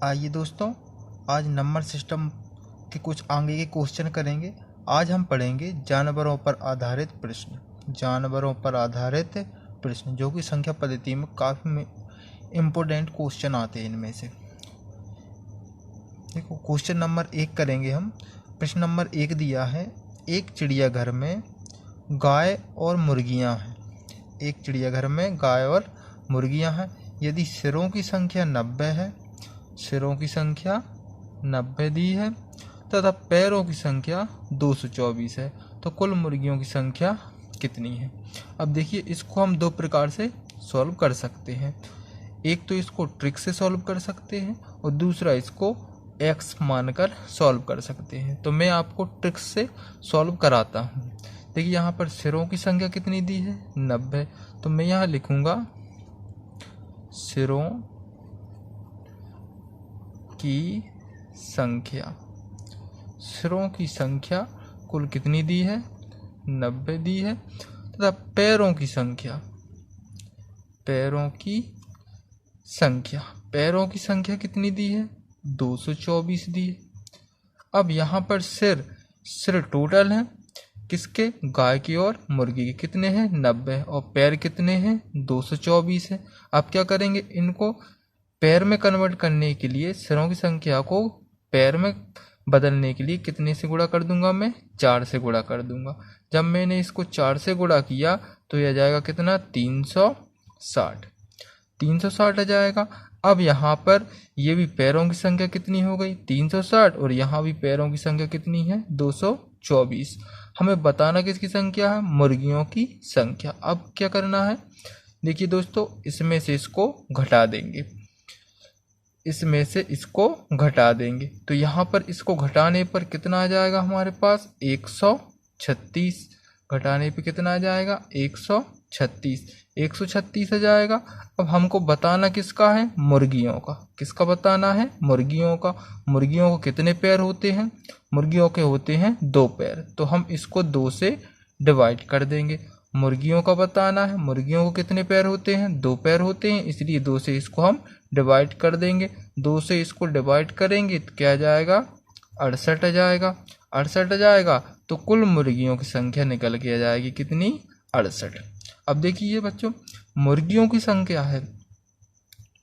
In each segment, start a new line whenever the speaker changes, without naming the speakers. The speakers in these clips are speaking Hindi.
आइए दोस्तों, आज नंबर सिस्टम के कुछ आगे के क्वेश्चन करेंगे। आज हम पढ़ेंगे जानवरों पर आधारित प्रश्न जो कि संख्या पद्धति में काफ़ी इम्पोर्टेंट क्वेश्चन आते हैं। इनमें से देखो, क्वेश्चन नंबर 1 करेंगे हम। प्रश्न नंबर 1 दिया है, एक चिड़ियाघर में गाय और मुर्गियां हैं। एक चिड़ियाघर में गाय और मुर्गियां हैं। यदि सिरों की संख्या 90 है, सिरों की संख्या 90 दी है तथा पैरों की संख्या 224 है, तो कुल मुर्गियों की संख्या कितनी है। अब देखिए, इसको हम दो प्रकार से सॉल्व कर सकते हैं। एक तो इसको ट्रिक से सॉल्व कर सकते हैं और दूसरा इसको x मानकर सॉल्व कर सकते हैं। तो मैं आपको ट्रिक से सॉल्व कराता हूँ। देखिए, यहाँ पर सिरों की संख्या कितनी दी है, 90। तो मैं यहाँ लिखूँगा सिरों की संख्या। सिरों की संख्या कुल कितनी दी है, 90 दी है तथा पैरों की संख्या, पैरों की संख्या कितनी दी है, 224 दी है। अब यहाँ पर सिर टोटल है किसके, गाय की और मुर्गी के। कितने हैं, 90, और पैर कितने हैं, 224 है। अब क्या करेंगे, इनको पैर में कन्वर्ट करने के लिए सिरों की संख्या को पैर में बदलने के लिए कितने से गुणा कर दूंगा, मैं 4 से गुणा कर दूंगा। जब मैंने इसको 4 से गुणा किया तो यह जाएगा कितना, 360 आ जाएगा। अब यहाँ पर ये भी पैरों की संख्या कितनी हो गई, 360, और यहाँ भी पैरों की संख्या कितनी है, 224। हमें बताना किसकी संख्या है, मुर्गियों की संख्या। अब क्या करना है, देखिए दोस्तों, इसमें से इसको घटा देंगे। तो यहाँ पर इसको घटाने पर कितना आ जाएगा हमारे पास, 136। घटाने पे कितना आ जाएगा, 136 आ जाएगा। अब हमको बताना किसका है, मुर्गियों का। किसका बताना है, मुर्गियों का। मुर्गियों को कितने पैर होते हैं, मुर्गियों के होते हैं 2 पैर। तो हम इसको 2 से डिवाइड कर देंगे। मुर्गियों का बताना है, मुर्गियों को कितने पैर होते हैं, 2 पैर होते हैं, इसलिए 2 से इसको हम डिवाइड कर देंगे। 2 से इसको डिवाइड करेंगे तो क्या आ जाएगा, 68 आ जाएगा। 68 आ जाएगा तो कुल मुर्गियों की संख्या निकल के आ जाएगी कितनी, 68। अब देखिए बच्चों, मुर्गियों की संख्या है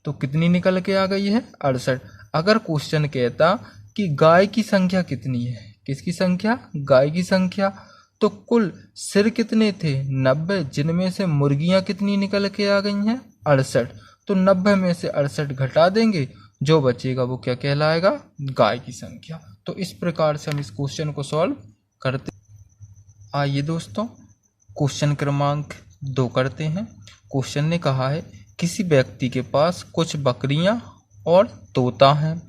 तो कितनी निकल के आ गई है, 68। अगर क्वेश्चन कहता कि गाय की संख्या कितनी है, किसकी संख्या, गाय की संख्या, तो कुल सिर कितने थे, 90, जिनमें से मुर्गियां कितनी निकल के आ गई हैं, 68। तो 90 में से 68 घटा देंगे, जो बचेगा वो क्या कहलाएगा, गाय की संख्या। तो इस प्रकार से हम इस क्वेश्चन को सॉल्व करते। आइए दोस्तों, क्वेश्चन क्रमांक 2 करते हैं। क्वेश्चन ने कहा है, किसी व्यक्ति के पास कुछ बकरियां और तोता है।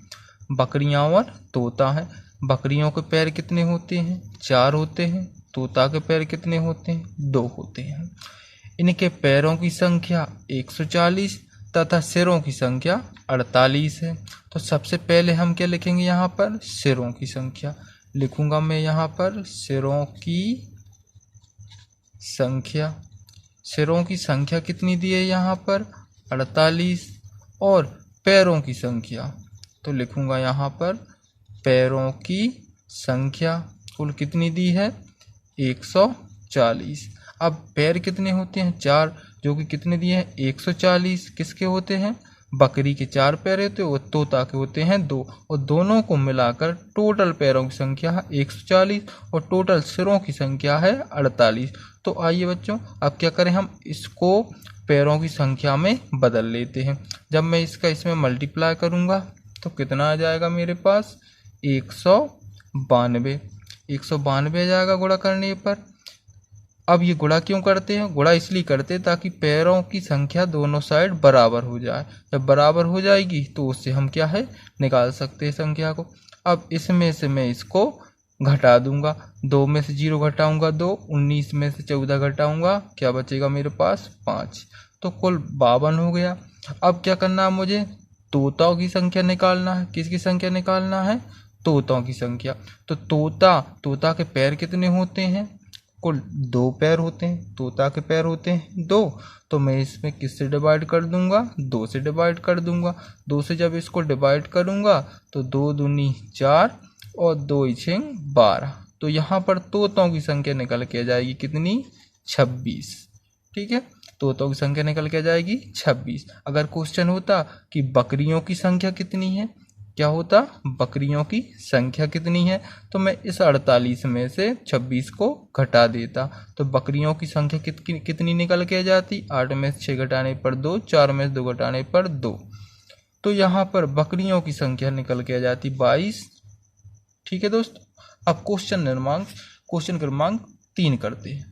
बकरियां और तोता है। बकरियों के पैर कितने होते हैं, 4 होते हैं। तोता के पैर कितने होते हैं, 2 होते हैं। इनके पैरों की संख्या 140 तथा सिरों की संख्या 48 है। तो सबसे पहले हम क्या लिखेंगे, यहाँ पर सिरों की संख्या लिखूंगा मैं। यहाँ पर सिरों की संख्या, सिरों की संख्या कितनी दी है यहाँ पर, 48, और पैरों की संख्या तो लिखूंगा यहाँ पर पैरों की संख्या कुल कितनी दी है, 140। अब पैर कितने होते हैं, 4, जो कि कितने दिए हैं, 140। किसके होते हैं, बकरी के 4 पैर होते हैं और तोता के होते हैं 2, और दोनों को मिलाकर टोटल पैरों की संख्या है 140 और टोटल सिरों की संख्या है 48। तो आइए बच्चों, अब क्या करें, हम इसको पैरों की संख्या में बदल लेते हैं। जब मैं इसमें मल्टीप्लाई करूंगा तो कितना आ जाएगा मेरे पास, 192 आ जाएगा गुणा करने पर। अब ये गुणा क्यों करते हैं, गुणा इसलिए करते हैं ताकि पैरों की संख्या दोनों साइड बराबर हो जाए। जब बराबर हो जाएगी तो उससे हम क्या है, निकाल सकते हैं संख्या को। अब इसमें से मैं इसको घटा दूंगा, 2 में से 0 घटाऊंगा 2, 19 में से 14 घटाऊंगा, क्या बचेगा मेरे पास, 5। तो कुल 52 हो गया। अब क्या करना है मुझे, तोताओं की संख्या निकालना है। किसकी संख्या निकालना है, तोताओं की संख्या। तो तोता के पैर कितने होते हैं, कुल 2 पैर होते हैं, तोता के पैर होते हैं 2, तो मैं इसमें किससे डिवाइड कर दूंगा, 2 से डिवाइड कर दूंगा। 2 से जब इसको डिवाइड करूंगा तो 2 दूनी 4 और 2 छः 12, तो यहाँ पर तोतों की संख्या निकल के आ जाएगी कितनी, 26। ठीक है, तोतों की संख्या निकल के आ जाएगी 26। अगर क्वेश्चन होता कि बकरियों की संख्या कितनी है, क्या होता, बकरियों की संख्या कितनी है, तो मैं इस 48 में से 26 को घटा देता, तो बकरियों की संख्या कितनी निकल के आ जाती, 8 में से 6 घटाने पर 2, 4 में से 2 घटाने पर 2, तो यहाँ पर बकरियों की संख्या निकल के आ जाती 22। ठीक है दोस्त, अब क्वेश्चन क्रमांक 3 करते हैं।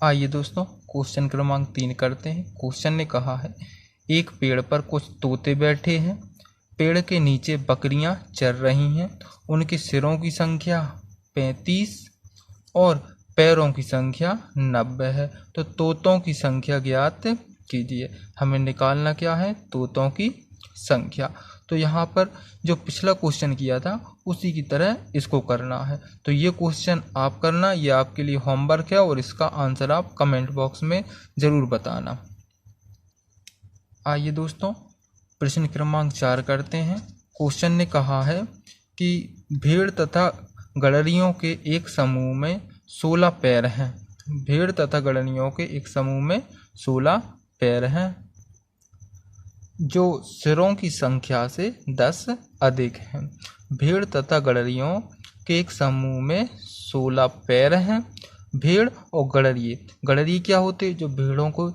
आइए दोस्तों क्वेश्चन क्रमांक 3 करते हैं। क्वेश्चन ने कहा है एक पेड़ पर कुछ तोते बैठे हैं, पेड़ के नीचे बकरियां चर रही हैं, उनके सिरों की संख्या 35 और पैरों की संख्या 90 है, तो तोतों की संख्या ज्ञात कीजिए। हमें निकालना क्या है, तोतों की संख्या। तो यहाँ पर जो पिछला क्वेश्चन किया था उसी की तरह इसको करना है, तो ये क्वेश्चन आप करना, ये आपके लिए होमवर्क है और इसका आंसर आप कमेंट बॉक्स में ज़रूर बताना। आइए दोस्तों प्रश्न क्रमांक 4 करते हैं। क्वेश्चन ने कहा है कि भेड़ तथा गड़रियों के एक समूह में 16 पैर हैं, भेड़ तथा गड़रियों के एक समूह में 16 पैर हैं जो सिरों की संख्या से 10 अधिक हैं। भेड़ तथा गड़रियों के एक समूह में 16 पैर हैं। भेड़ और गड़रिये क्या होते हैं, जो भेड़ों को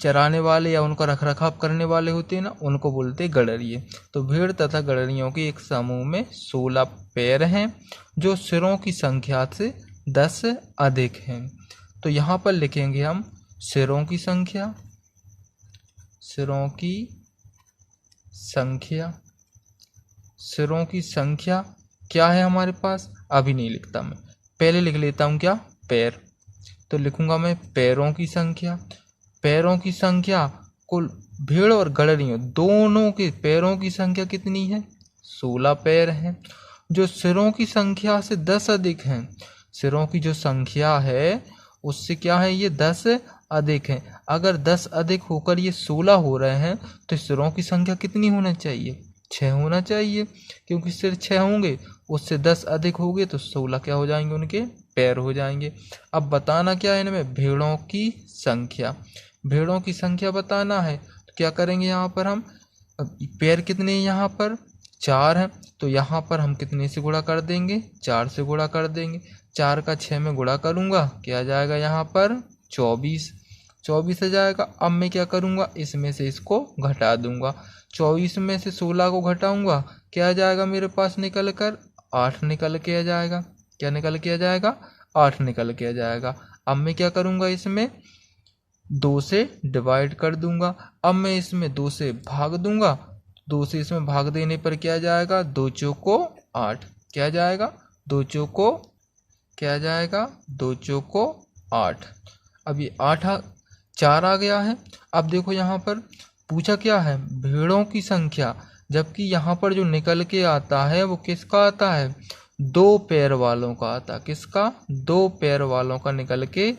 चराने वाले या उनका रखरखाव करने वाले होते हैं ना, उनको बोलते हैं गड़रिये। तो भेड़ तथा गड़रियों के एक समूह में 16 पैर हैं जो सिरों की संख्या से 10 अधिक हैं। तो यहाँ पर लिखेंगे हम सिरों की संख्या, सिरों की संख्या, सिरों की संख्या क्या है हमारे पास, अभी नहीं लिखता मैं, पहले लिख लेता हूँ क्या, पैर। तो लिखूंगा मैं पैरों की संख्या। पैरों की संख्या कुल भेड़ और गड़रियों दोनों के पैरों की संख्या कितनी है, 16 पैर हैं जो सिरों की संख्या से 10 अधिक हैं। सिरों की जो संख्या है उससे क्या है, ये 10 अधिक है। अगर 10 अधिक होकर ये 16 हो रहे हैं तो सिरों की संख्या कितनी होना चाहिए, 6 होना चाहिए, क्योंकि सिर 6 होंगे, उससे 10 अधिक हो गए तो 16 क्या हो जाएंगे, उनके पैर हो जाएंगे। अब बताना क्या है इनमें, भेड़ों की संख्या। भेड़ों की संख्या बताना है तो क्या करेंगे, यहाँ पर हम पैर कितने हैं, यहाँ पर 4 हैं, तो यहाँ पर हम कितने से गुणा कर देंगे, 4 से गुणा कर देंगे। 4 का 6 में गुणा करूँगा, क्या आ जाएगा यहाँ पर 24 आ जाएगा। अब मैं क्या करूँगा, इसमें से इसको घटा दूंगा। 24 में से 16 को घटाऊंगा, क्या आ जाएगा मेरे पास निकल कर 8 निकल के आ जाएगा। क्या निकल के आ जाएगा, 8 निकल के आ जाएगा। अब मैं क्या करूँगा, इसमें 2 से डिवाइड कर दूंगा। अब मैं इसमें 2 से भाग दूंगा, 2 से इसमें भाग देने पर क्या जाएगा, 2 चौको 8, क्या जाएगा 2 चौको, क्या जाएगा 2 चौको 8। अब ये 4 आ गया है। अब देखो यहाँ पर पूछा क्या है, भेड़ों की संख्या, जबकि यहाँ पर जो निकल के आता है वो किसका आता है, 2 पैर वालों का आता है। किसका, 2 पैर वालों का निकल के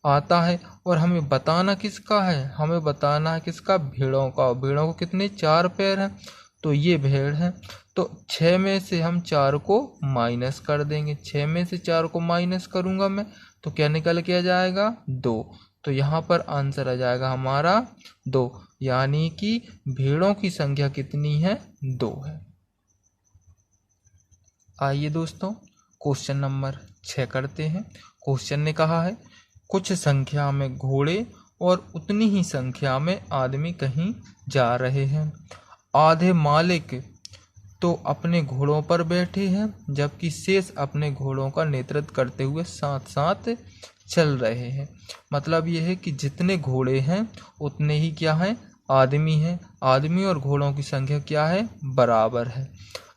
आता है। और हमें बताना किसका है, हमें बताना है किसका, भेड़ों का। भेड़ों को कितने, 4 पैर हैं, तो ये भेड़ है। तो 6 में से हम 4 को माइनस कर देंगे। 6 में से 4 को माइनस करूंगा मैं, तो क्या निकल के आ जाएगा, 2। तो यहाँ पर आंसर आ जाएगा हमारा 2, यानी कि भेड़ों की संख्या कितनी है, 2 है। आइए दोस्तों क्वेश्चन नंबर 6 करते हैं। क्वेश्चन ने कहा है कुछ संख्या में घोड़े और उतनी ही संख्या में आदमी कहीं जा रहे हैं। आधे मालिक तो अपने घोड़ों पर बैठे हैं, जबकि शेष अपने घोड़ों का नेतृत्व करते हुए साथ साथ चल रहे हैं। मतलब ये है कि जितने घोड़े हैं उतने ही क्या है, आदमी हैं। आदमी और घोड़ों की संख्या क्या है, बराबर है।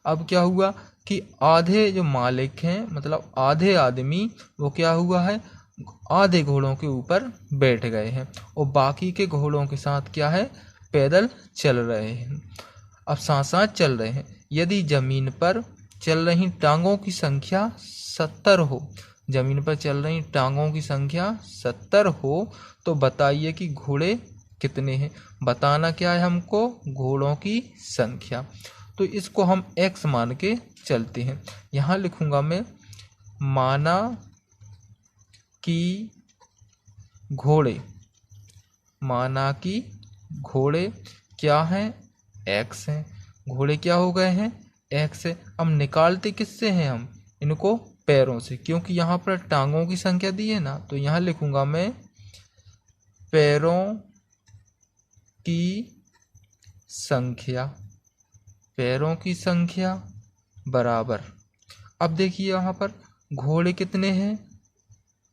अब क्या हुआ कि आधे जो मालिक हैं, मतलब आधे आदमी, वो क्या हुआ है, आधे घोड़ों के ऊपर बैठ गए हैं और बाकी के घोड़ों के साथ क्या है, पैदल चल रहे हैं। अब साथ साथ चल रहे हैं। यदि जमीन पर चल रही टांगों की संख्या 70 हो, जमीन पर चल रही टांगों की संख्या 70 हो तो बताइए कि घोड़े कितने हैं। बताना क्या है हमको, घोड़ों की संख्या। तो इसको हम x मान के चलते हैं। यहाँ लिखूंगा मैं माना कि घोड़े, माना कि घोड़े क्या हैं, x हैं। घोड़े क्या हो गए हैं, x है। अब निकालते किससे हैं हम, इनको पैरों से, क्योंकि यहाँ पर टांगों की संख्या दी है ना। तो यहाँ लिखूंगा मैं पैरों की संख्या, पैरों की संख्या बराबर। अब देखिए यहाँ पर घोड़े कितने हैं,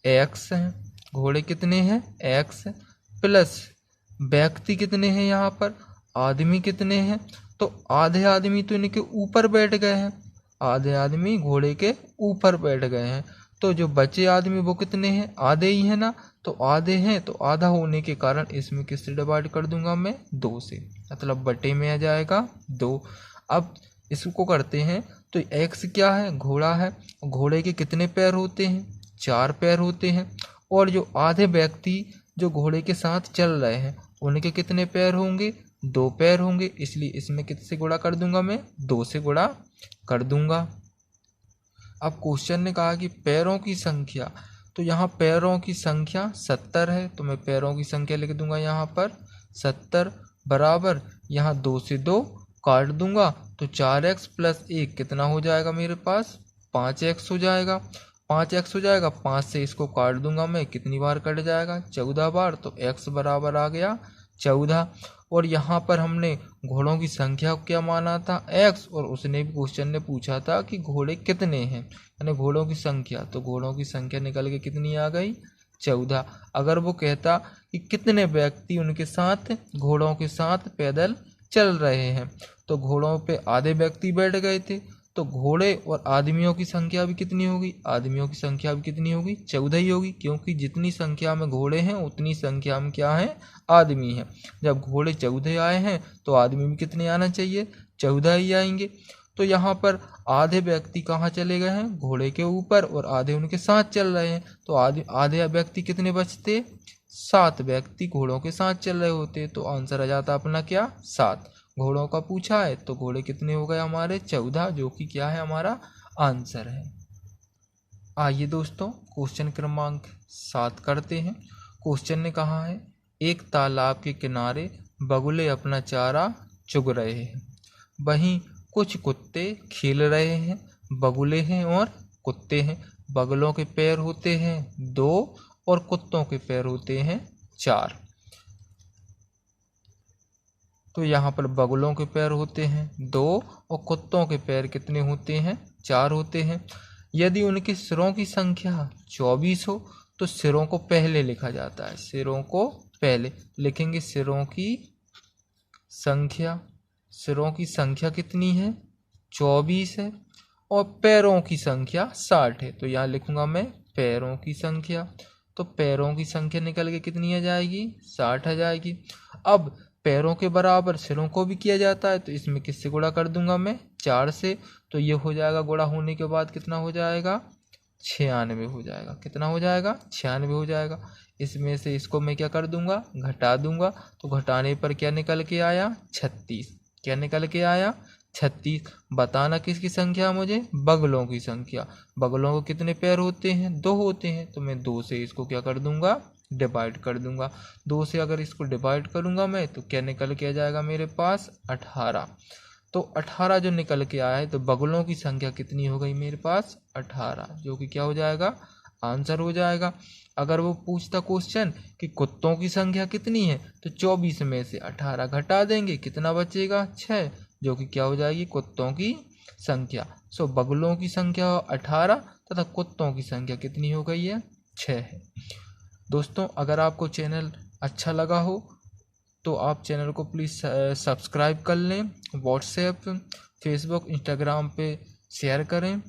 x हैं। घोड़े कितने हैं, x प्लस व्यक्ति कितने हैं, यहाँ पर आदमी कितने हैं। तो आधे आदमी तो इनके ऊपर बैठ गए हैं, आधे आदमी घोड़े के ऊपर बैठ गए हैं। तो जो बचे आदमी वो कितने हैं, आधे ही है ना। तो आधे हैं तो आधा होने के कारण इसमें किससे डिवाइड कर दूंगा मैं, 2 से, मतलब बटे में आ जाएगा 2। अब इसको करते हैं तो x क्या है, घोड़ा है। घोड़े के कितने पैर होते हैं, 4 पैर होते हैं। और जो आधे व्यक्ति जो घोड़े के साथ चल रहे हैं उनके कितने पैर होंगे, 2 पैर होंगे। इसलिए इसमें किससे गुणा कर दूंगा मैं, 2 से गुणा कर दूंगा। अब क्वेश्चन ने कहा कि पैरों की संख्या, तो यहाँ पैरों की संख्या 70 है तो मैं पैरों की संख्या लिख दूंगा यहाँ पर 70 बराबर, यहाँ 2 से 2 काट दूंगा तो 4x प्लस 1 कितना हो जाएगा मेरे पास, 5x हो जाएगा। 5x हो जाएगा, 5 से इसको काट दूंगा मैं, कितनी बार कट जाएगा, 14 बार। तो x बराबर आ गया 14। और यहाँ पर हमने घोड़ों की संख्या को क्या माना था, x, और उसने भी क्वेश्चन ने पूछा था कि घोड़े कितने हैं, यानी घोड़ों की संख्या। तो घोड़ों की संख्या निकल के कितनी आ गई, 14। अगर वो कहता कि कितने व्यक्ति उनके साथ घोड़ों के साथ पैदल चल रहे हैं, तो घोड़ों पे आधे व्यक्ति बैठ गए थे। तो घोड़े और आदमियों की संख्या भी कितनी होगी, आदमियों की संख्या भी कितनी होगी, 14 ही होगी, क्योंकि जितनी संख्या में घोड़े हैं उतनी संख्या में क्या है, आदमी हैं। जब घोड़े 14 आए हैं तो आदमी भी कितने आना चाहिए, 14 ही आएंगे। तो यहाँ पर आधे व्यक्ति कहाँ चले गए हैं, घोड़े के ऊपर, और आधे उनके साथ चल रहे हैं। तो आधे व्यक्ति कितने बचते, 7 व्यक्ति घोड़ों के साथ चल रहे होते। तो आंसर आ जाता अपना क्या, 7। घोड़ों का पूछा है तो घोड़े कितने हो गए हमारे, 14, जो कि क्या है, हमारा आंसर है। आइए दोस्तों क्वेश्चन क्रमांक 7 करते हैं। क्वेश्चन ने कहा है एक तालाब के किनारे बगुले अपना चारा चुग रहे हैं, वहीं कुछ कुत्ते खेल रहे हैं। बगुले हैं और कुत्ते हैं। बगुलों के पैर होते हैं 2 और कुत्तों के पैर होते हैं 4। तो यहाँ पर बगुलों के पैर होते हैं 2 और कुत्तों के पैर कितने होते हैं, 4 होते हैं। यदि उनके सिरों की संख्या 24 हो तो सिरों को पहले लिखा जाता है, सिरों को पहले लिखेंगे। सिरों की संख्या, सिरों की संख्या कितनी है, 24 है, और पैरों की संख्या 60 है। तो यहाँ लिखूंगा मैं पैरों की संख्या। तो पैरों की संख्या निकल के कितनी आ जाएगी, 60 आ जाएगी। अब पैरों के बराबर सिरों को भी किया जाता है, तो इसमें किससे गुणा कर दूंगा मैं, 4 से। तो ये हो जाएगा, गुणा होने के बाद कितना हो जाएगा, 96 हो जाएगा। कितना हो जाएगा, 96 हो जाएगा। इसमें से इसको मैं क्या कर दूंगा, घटा दूंगा। तो घटाने पर क्या निकल के आया, 36। क्या निकल के आया, 36। बताना किसकी संख्या मुझे, बगलों की संख्या। बगलों को कितने पैर होते हैं, 2 होते हैं। तो मैं 2 से इसको क्या कर दूंगा, डिवाइड कर दूंगा। 2 से अगर इसको डिवाइड करूंगा मैं तो क्या निकल के आ जाएगा मेरे पास, 18। तो 18 जो निकल के आया है, तो बगलों की संख्या कितनी हो गई मेरे पास, 18, जो कि क्या हो जाएगा, आंसर हो जाएगा। अगर वो पूछता क्वेश्चन कि कुत्तों की संख्या कितनी है, तो 24 में से 18 घटा देंगे, कितना बचेगा, 6, जो कि क्या हो जाएगी, कुत्तों की संख्या। सो बगलों की संख्या 18 तथा कुत्तों की संख्या कितनी हो गई है, 6 है। दोस्तों अगर आपको चैनल अच्छा लगा हो तो आप चैनल को प्लीज़ सब्सक्राइब कर लें। व्हाट्सएप, फेसबुक, इंस्टाग्राम पे शेयर करें।